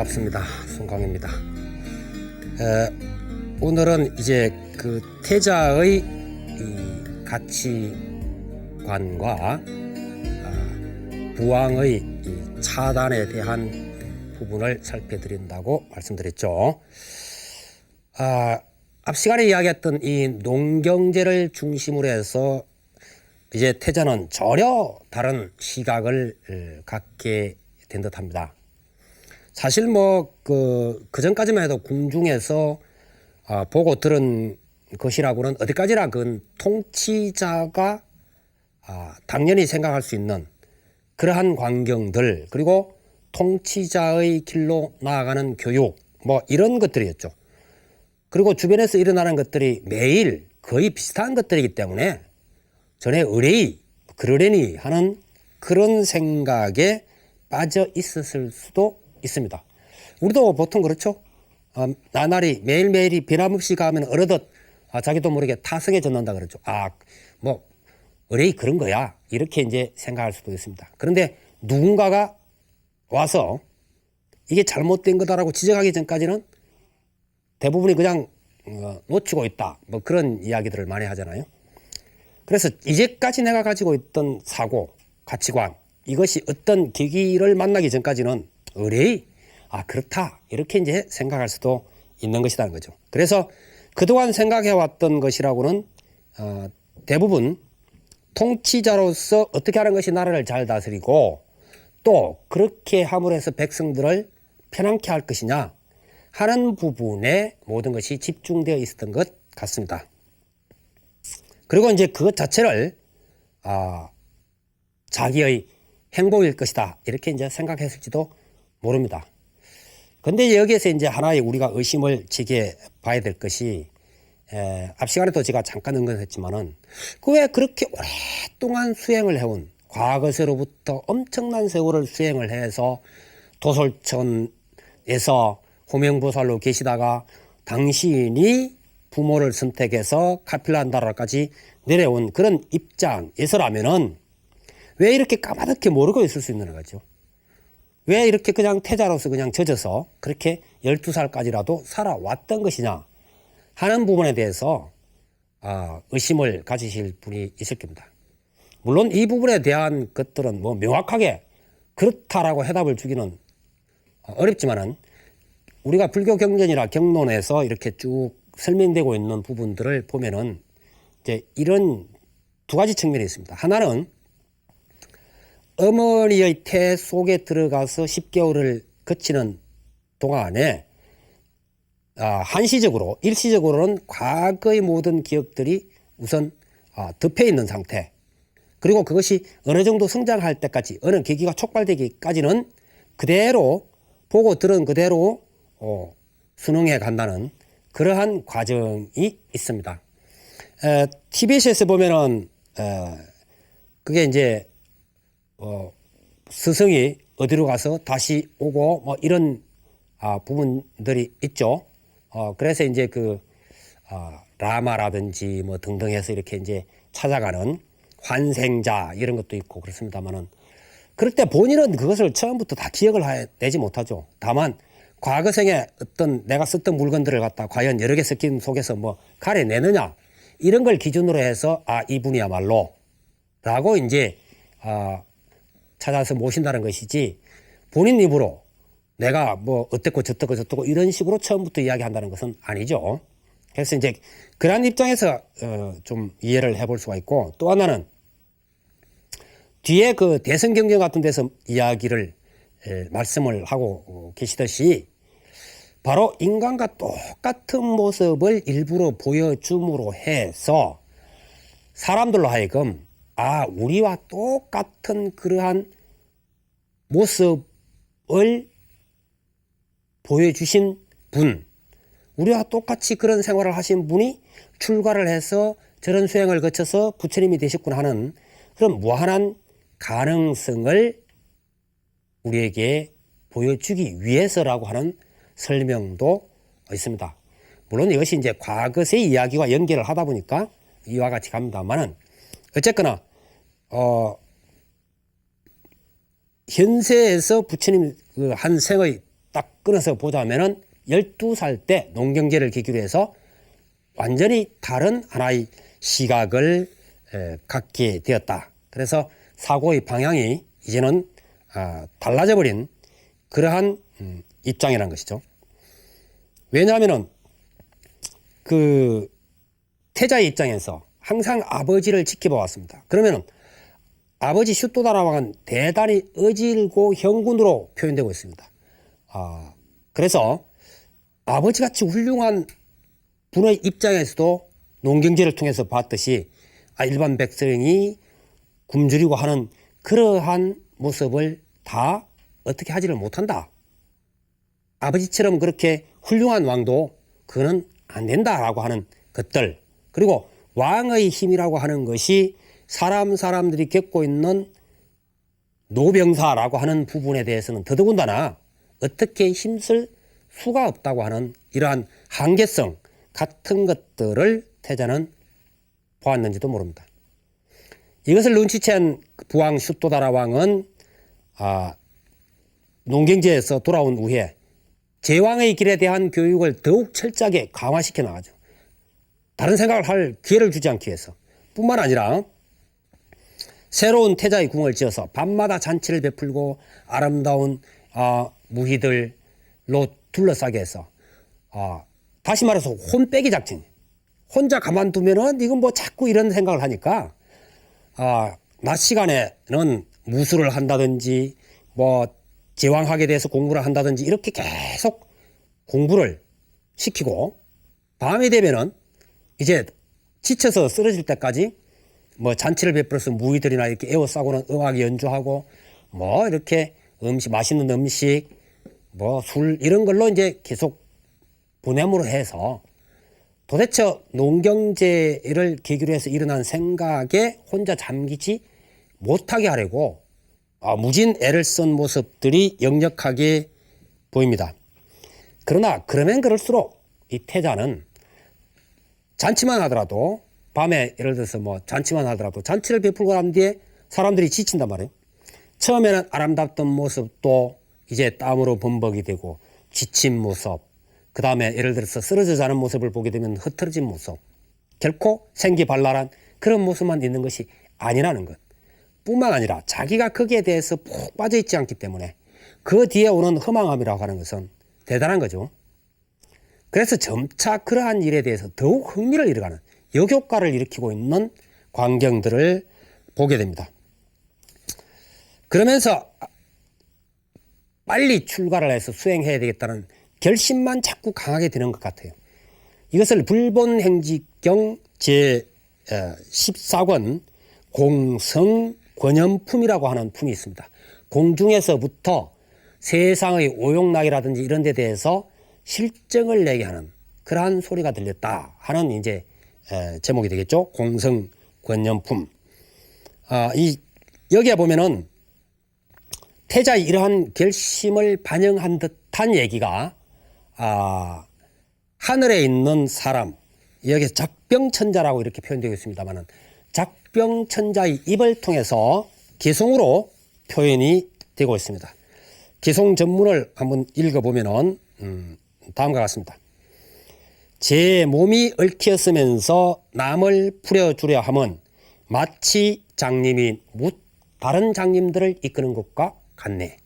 반갑습니다. 송강입니다. 오늘은 이제 그 태자의 이 가치관과 부왕의 이 차단에 대한 부분을 살펴드린다고 말씀드렸죠. 앞 시간에 이야기했던 이 농경제를 중심으로 해서 이제 태자는 전혀 다른 시각을 갖게 된 듯합니다. 사실 그 전까지만 해도 궁중에서 보고 들은 것이라고는 어디까지나 그건 통치자가 당연히 생각할 수 있는 그러한 광경들, 그리고 통치자의 길로 나아가는 교육, 이런 것들이었죠. 그리고 주변에서 일어나는 것들이 매일 거의 비슷한 것들이기 때문에 전에 의뢰이 그러려니 하는 그런 생각에 빠져 있었을 수도 있습니다. 우리도 보통 그렇죠. 나날이 매일매일이 변함없이 가면 어느덧 자기도 모르게 타성해졌는다 그러죠. 의뢰이 그런 거야, 이렇게 이제 생각할 수도 있습니다. 그런데 누군가가 와서 이게 잘못된 거다라고 지적하기 전까지는 대부분이 그냥 놓치고 있다, 그런 이야기들을 많이 하잖아요. 그래서 이제까지 내가 가지고 있던 사고, 가치관, 이것이 어떤 계기를 만나기 전까지는 의뢰이 그렇다, 이렇게 이제 생각할 수도 있는 것이라는 거죠. 그래서 그동안 생각해왔던 것이라고는 대부분 통치자로서 어떻게 하는 것이 나라를 잘 다스리고 또 그렇게 함으로 해서 백성들을 편안케 할 것이냐 하는 부분에 모든 것이 집중되어 있었던 것 같습니다. 그리고 이제 그것 자체를 자기의 행복일 것이다, 이렇게 이제 생각했을지도 모릅니다. 근데 여기에서 이제 하나의 우리가 의심을 지게 봐야 될 것이, 앞 시간에도 제가 잠깐 언급했지만은 왜 그렇게 오랫동안 수행을 해온, 과거세로부터 엄청난 세월을 수행을 해서 도솔천에서 호명보살로 계시다가 당신이 부모를 선택해서 카필란다라까지 내려온 그런 입장에서라면은 왜 이렇게 까마득히 모르고 있을 수 있는 거죠? 왜 이렇게 그냥 태자로서 그냥 젖어서 그렇게 12살까지라도 살아왔던 것이냐 하는 부분에 대해서 의심을 가지실 분이 있을 겁니다. 물론 이 부분에 대한 것들은 명확하게 그렇다라고 해답을 주기는 어렵지만은 우리가 불교 경전이나 경론에서 이렇게 쭉 설명되고 있는 부분들을 보면은 이제 이런 두 가지 측면이 있습니다. 하나는 어머니의 태 속에 들어가서 10개월을 거치는 동안에 한시적으로, 일시적으로는 과거의 모든 기억들이 우선 덮여 있는 상태, 그리고 그것이 어느 정도 성장할 때까지, 어느 계기가 촉발되기까지는 그대로 보고 들은 그대로 순응해 간다는 그러한 과정이 있습니다. TBS에서 보면은 그게 이제 스승이 어디로 가서 다시 오고 이런 부분들이 있죠. 그래서 이제 라마라든지 등등 해서 이렇게 이제 찾아가는 환생자 이런 것도 있고 그렇습니다만은, 그럴 때 본인은 그것을 처음부터 다 기억을 내지 못하죠. 다만 과거생에 어떤 내가 썼던 물건들을 갖다 과연 여러 개 섞인 속에서 가려내느냐, 이런 걸 기준으로 해서 이분이야말로 라고 이제 찾아서 모신다는 것이지, 본인 입으로 내가 어땠고 저떻고 이런 식으로 처음부터 이야기한다는 것은 아니죠. 그래서 이제 그런 입장에서 좀 이해를 해볼 수가 있고, 또 하나는 뒤에 그 대성경전 같은 데서 이야기를 말씀을 하고 계시듯이 바로 인간과 똑같은 모습을 일부러 보여줌으로 해서 사람들로 하여금 우리와 똑같은 그러한 모습을 보여주신 분, 우리와 똑같이 그런 생활을 하신 분이 출가를 해서 저런 수행을 거쳐서 부처님이 되셨구나 하는 그런 무한한 가능성을 우리에게 보여주기 위해서라고 하는 설명도 있습니다. 물론 이것이 이제 과거의 이야기와 연결을 하다 보니까 이와 같이 갑니다만은, 어쨌거나 현세에서 부처님 한 생의 딱 끊어서 보자면은 12살 때 농경제를 계기로 해서 완전히 다른 하나의 시각을 갖게 되었다. 그래서 사고의 방향이 이제는 달라져 버린 그러한 입장이라는 것이죠. 왜냐하면은 그 태자의 입장에서 항상 아버지를 지켜보았습니다. 그러면은 아버지 슈토다라왕은 대단히 어질고 형군으로 표현되고 있습니다. 그래서 아버지같이 훌륭한 분의 입장에서도 농경제를 통해서 봤듯이 일반 백성이 굶주리고 하는 그러한 모습을 다 어떻게 하지를 못한다. 아버지처럼 그렇게 훌륭한 왕도 그거는 안 된다라고 하는 것들, 그리고 왕의 힘이라고 하는 것이 사람들이 겪고 있는 노병사라고 하는 부분에 대해서는 더더군다나 어떻게 힘쓸 수가 없다고 하는 이러한 한계성 같은 것들을 태자는 보았는지도 모릅니다. 이것을 눈치챈 부왕 슈토다라 왕은 농경제에서 돌아온 후에 제왕의 길에 대한 교육을 더욱 철저하게 강화시켜 나가죠. 다른 생각을 할 기회를 주지 않기 위해서. 뿐만 아니라 새로운 태자의 궁을 지어서 밤마다 잔치를 베풀고 아름다운 무희들로 둘러싸게 해서 다시 말해서 혼빼기 작전. 혼자 가만두면은 이건 뭐 자꾸 이런 생각을 하니까 낮 시간에는 무술을 한다든지 뭐 제왕학에 대해서 공부를 한다든지 이렇게 계속 공부를 시키고 밤이 되면은 이제 지쳐서 쓰러질 때까지 뭐 잔치를 베풀어서 무희들이나 이렇게 에워싸고는 음악 연주하고 뭐 이렇게 맛있는 음식 뭐 술 이런 걸로 이제 계속 보냄으로 해서 도대체 농경제를 계기로 해서 일어난 생각에 혼자 잠기지 못하게 하려고 무진 애를 쓴 모습들이 역력하게 보입니다. 그러나 그러면 그럴수록 이 태자는 잔치만 하더라도 밤에 예를 들어서 뭐 잔치만 하더라도 잔치를 베풀고 난 뒤에 사람들이 지친단 말이에요. 처음에는 아름답던 모습도 이제 땀으로 범벅이 되고 지친 모습, 그 다음에 예를 들어서 쓰러져 자는 모습을 보게 되면 흐트러진 모습, 결코 생기발랄한 그런 모습만 있는 것이 아니라는 것. 뿐만 아니라 자기가 거기에 대해서 푹 빠져있지 않기 때문에 그 뒤에 오는 허망함이라고 하는 것은 대단한 거죠. 그래서 점차 그러한 일에 대해서 더욱 흥미를 잃어가는 역효과를 일으키고 있는 광경들을 보게 됩니다. 그러면서 빨리 출가를 해서 수행해야 되겠다는 결심만 자꾸 강하게 되는 것 같아요. 이것을 불본행지경 제14권 공성권연품이라고 하는 품이 있습니다. 공중에서부터 세상의 오용락이라든지 이런 데 대해서 실정을 내게 하는 그러한 소리가 들렸다 하는 이제 제목이 되겠죠. 공성권연품. 여기에 보면은 태자의 이러한 결심을 반영한 듯한 얘기가 하늘에 있는 사람, 여기서 작병천자라고 이렇게 표현되어 있습니다만은 작병천자의 입을 통해서 기송으로 표현이 되고 있습니다. 기송 전문을 한번 읽어보면은 다음과 같습니다. 제 몸이 얽혀쓰면서 남을 풀어주려 함은 마치 장님이 다른 장님들을 이끄는 것과 같네.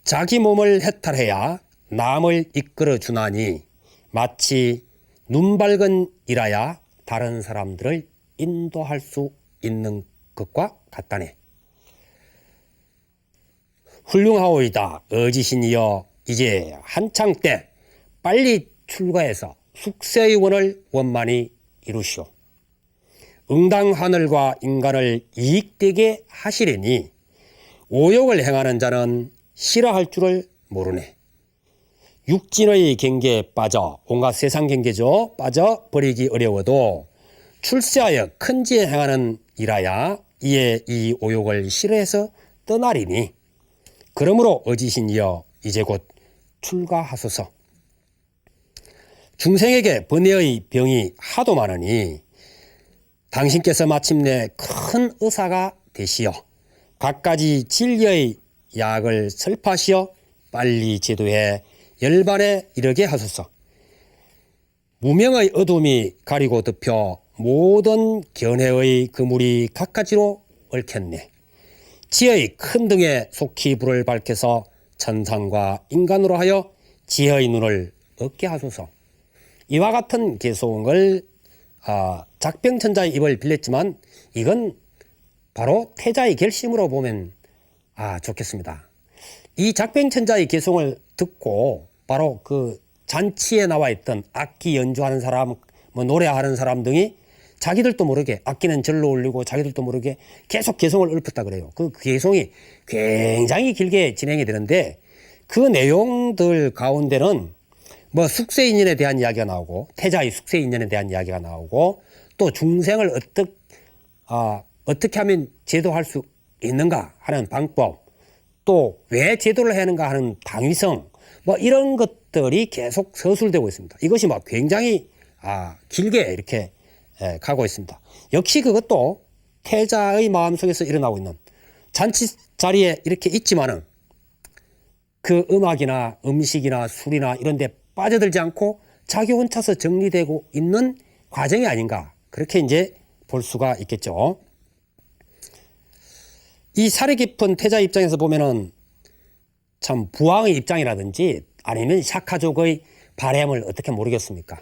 자기 몸을 해탈해야 남을 이끌어 주나니 마치 눈밝은 이라야 다른 사람들을 인도할 수 있는 것과 같다네. 훌륭하오이다. 어지신이여 이제 한창 때 빨리 출가해서 숙세의 원을 원만히 이루시오. 응당 하늘과 인간을 이익되게 하시려니 오욕을 행하는 자는 싫어할 줄을 모르네. 육진의 경계에 빠져 온갖 세상 경계죠. 빠져 버리기 어려워도 출세하여 큰 지에 행하는 이라야 이에 이 오욕을 싫어해서 떠나리니 그러므로 어지신이여 이제 곧 출가하소서. 중생에게 번뇌의 병이 하도 많으니 당신께서 마침내 큰 의사가 되시어 갖가지 진리의 약을 설파시어 빨리 제도에 열반에 이르게 하소서. 무명의 어둠이 가리고 덮여 모든 견해의 그물이 갖가지로 얽혔네. 지혜의 큰 등에 속히 불을 밝혀서 천상과 인간으로 하여 지혜의 눈을 얻게 하소서. 이와 같은 개송을 작병천자의 입을 빌렸지만 이건 바로 태자의 결심으로 보면 좋겠습니다. 이 작병천자의 개송을 듣고 바로 그 잔치에 나와 있던 악기 연주하는 사람, 노래하는 사람 등이 자기들도 모르게 악기는 절로 올리고 자기들도 모르게 계속 개송을 읊었다 그래요. 그 개송이 굉장히 길게 진행이 되는데 그 내용들 가운데는 숙세 인연에 대한 이야기가 나오고 태자의 숙세 인연에 대한 이야기가 나오고 또 중생을 어떻게 하면 제도할 수 있는가 하는 방법, 또 왜 제도를 해야 하는가 하는 당위성, 이런 것들이 계속 서술되고 있습니다. 이것이 굉장히 길게 이렇게 가고 있습니다. 역시 그것도 태자의 마음속에서 일어나고 있는 잔치 자리에 이렇게 있지만은 그 음악이나 음식이나 술이나 이런 데 빠져들지 않고 자기 혼자서 정리되고 있는 과정이 아닌가, 그렇게 이제 볼 수가 있겠죠. 이 사려 깊은 태자 입장에서 보면은 참 부왕의 입장이라든지 아니면 샤카족의 바램을 어떻게 모르겠습니까?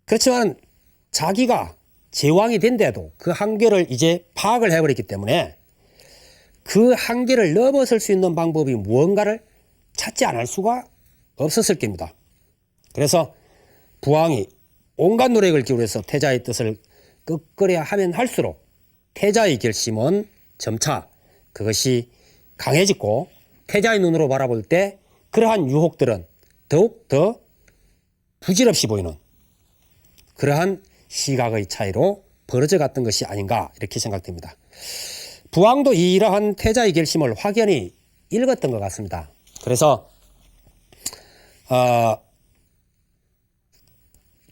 그렇지만 자기가 제왕이 된데도 그 한계를 이제 파악을 해버렸기 때문에 그 한계를 넘어설 수 있는 방법이 무언가를 찾지 않을 수가 없었을 겁니다. 그래서 부왕이 온갖 노력을 기울여서 태자의 뜻을 끄끄려 하면 할수록 태자의 결심은 점차 그것이 강해지고 태자의 눈으로 바라볼 때 그러한 유혹들은 더욱 더 부질없이 보이는 그러한 시각의 차이로 벌어져 갔던 것이 아닌가, 이렇게 생각됩니다. 부왕도 이러한 태자의 결심을 확연히 읽었던 것 같습니다. 그래서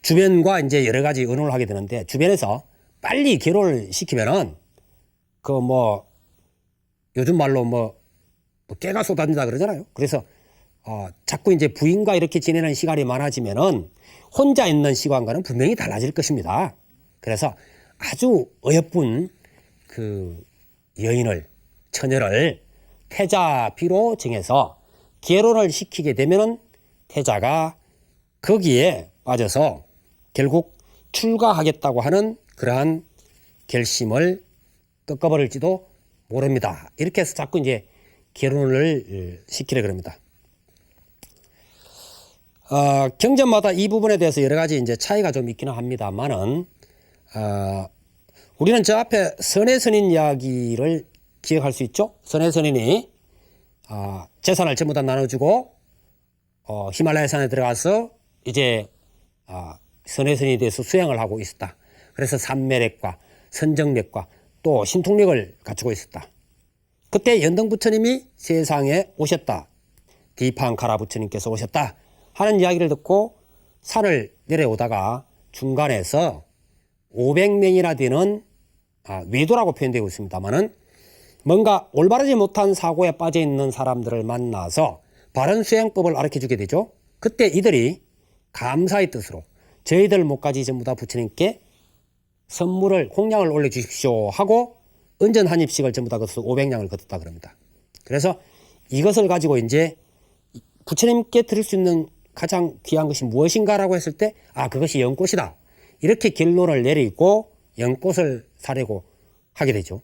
주변과 이제 여러 가지 의논을 하게 되는데, 주변에서 빨리 결혼을 시키면은 요즘 말로 깨가 쏟아진다 그러잖아요. 그래서 자꾸 이제 부인과 이렇게 지내는 시간이 많아지면은 혼자 있는 시간과는 분명히 달라질 것입니다. 그래서 아주 어여쁜 그 처녀를 태자비로 정해서 결혼을 시키게 되면은 태자가 거기에 빠져서 결국 출가하겠다고 하는 그러한 결심을 꺾어버릴지도 모릅니다. 이렇게 해서 자꾸 이제 결혼을 시키려 그럽니다. 경전마다 이 부분에 대해서 여러 가지 이제 차이가 좀 있기는 합니다만은, 우리는 저 앞에 선해선인 이야기를 기억할 수 있죠? 선해선인이, 재산을 전부 다 나눠주고, 히말라야 산에 들어가서 이제, 선해선인에 대해서 수행을 하고 있었다. 그래서 삼매력과 선정력과 또 신통력을 갖추고 있었다. 그때 연등 부처님이 세상에 오셨다. 디팡카라 부처님께서 오셨다 하는 이야기를 듣고 산을 내려오다가 중간에서 500명이나 되는 외도라고 표현되고 있습니다만은 뭔가 올바르지 못한 사고에 빠져 있는 사람들을 만나서 바른 수행법을 가르쳐 주게 되죠. 그때 이들이 감사의 뜻으로 저희들 목까지 전부 다 부처님께 선물을, 공양을 올려주십시오 하고 은전 한 입씩을 전부 다 거둬서 500냥을 거뒀다 그럽니다. 그래서 이것을 가지고 이제 부처님께 드릴 수 있는 가장 귀한 것이 무엇인가라고 했을 때, 그것이 연꽃이다, 이렇게 결론을 내리고 연꽃을 사려고 하게 되죠.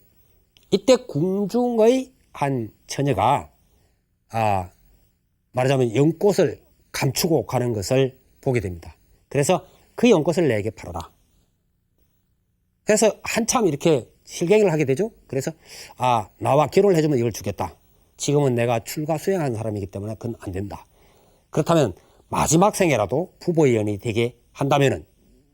이때 궁중의 한 처녀가 말하자면 연꽃을 감추고 가는 것을 보게 됩니다. 그래서 그 연꽃을 내게 팔아라. 그래서 한참 이렇게 실갱이를 하게 되죠. 그래서 나와 결혼을 해주면 이걸 주겠다. 지금은 내가 출가 수행하는 사람이기 때문에 그건 안 된다. 그렇다면 마지막 생에라도 부부의 연이 되게 한다면은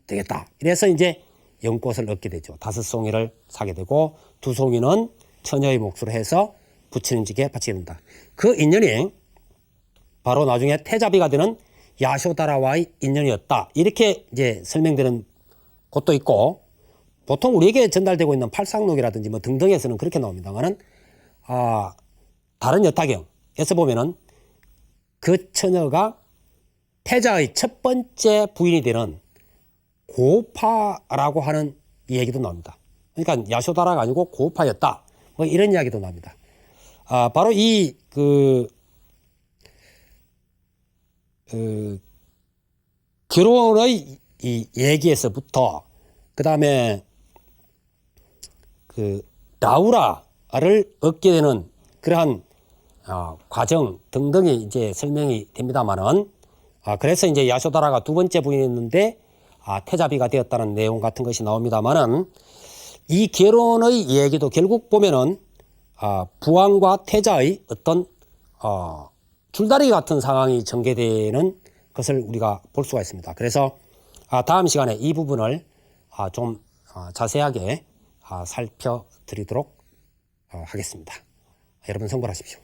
되겠다. 이래서 이제 연꽃을 얻게 되죠. 5송이를 사게 되고 2송이는 처녀의 몫으로 해서 부처님직에 바치게 된다. 그 인연이 바로 나중에 태자비가 되는 야쇼다라와의 인연이었다. 이렇게 이제 설명되는 곳도 있고, 보통 우리에게 전달되고 있는 팔상록이라든지 등등에서는 그렇게 나옵니다만은, 다른 여타경에서는 여기서 보면은 그 처녀가 태자의 첫 번째 부인이 되는 고파라고 하는 얘기도 나옵니다. 그러니까 야쇼다라가 아니고 고파였다. 뭐 이런 이야기도 나옵니다. 바로 이 결혼의 이 얘기에서부터 그 다음에 라우라를 얻게 되는 그러한 과정 등등이 이제 설명이 됩니다만은 그래서 이제 야쇼다라가 두 번째 부인이었는데 태자비가 되었다는 내용 같은 것이 나옵니다만은 이 결혼의 얘기도 결국 보면은 부왕과 태자의 어떤 줄다리기 같은 상황이 전개되는 것을 우리가 볼 수가 있습니다. 그래서 다음 시간에 이 부분을 좀 자세하게 살펴드리도록 하겠습니다. 여러분 성불하십시오.